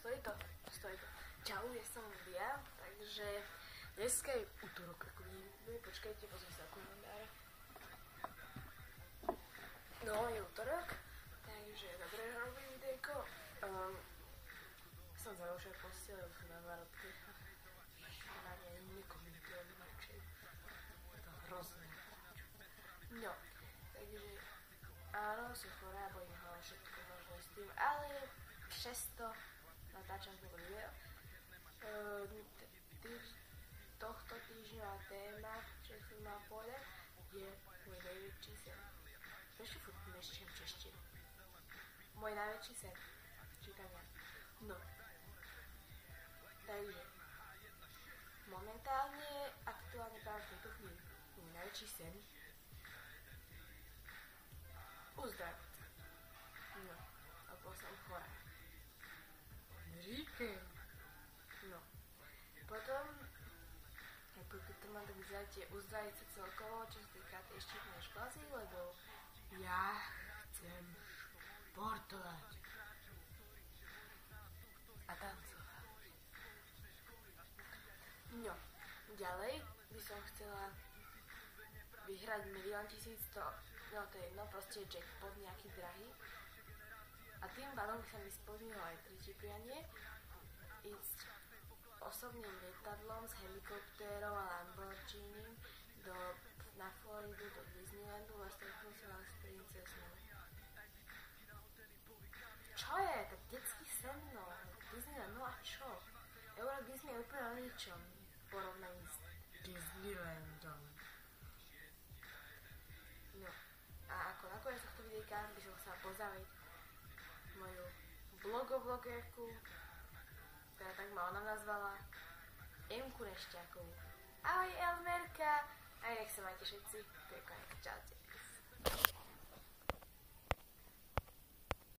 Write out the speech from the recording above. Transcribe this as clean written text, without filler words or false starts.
Stojí to. Čau, ja som Lia, takže dneska je útorok, ako vidíme. Počkajte, pozriem sa kalendára. No, je útorok, takže dobre robím videjko. Som založil posteľ na Varotke. Na nej nekomentujem radšej. Je to hrozné. No, takže áno, som chorá, bojím hlava všetko možné s tým, ale 600 natáčam toto video. Tohto týždňová téma, čo som mal povedať, je môj najväčší sen. Prečo furt mešťam češtinu? Môj najväčší sen. Čítania. No. Takže. Momentálne, aktuálne práve v tejto chvíli, môj najväčší sen uzdraviť. No. Lebo som chorá. Říkej. No. Potom, ako to mám tak vyzerať, uzdraviť sa celkovo, čo sa týka tej štítnej škvazy, lebo ja chcem športovať a tancovať. No, ďalej by som chcela vyhrať 1 100 000, no to je jedno, proste jackpot nejaký drahý. A tým pádom by sa mi splnilo aj tretie prianie, ísť osobným lietadlom s helikoptérou a Lamborghinim na Floridu do Disneylandu a stretnúť sa s princeznou. Čo je? Tak detský sen, no. Disneyland, no a čo? Euro Disney je úplne o ničom v porovnaní s Disneylandom. No. A ako nakoniec tohto videjka by som chcela pozdraviť moju blogerku, ktorá tak ma ona nazvala, Emku Nešťákovú. Ahoj Elmerka! A nech sa majte všetci, to je konec.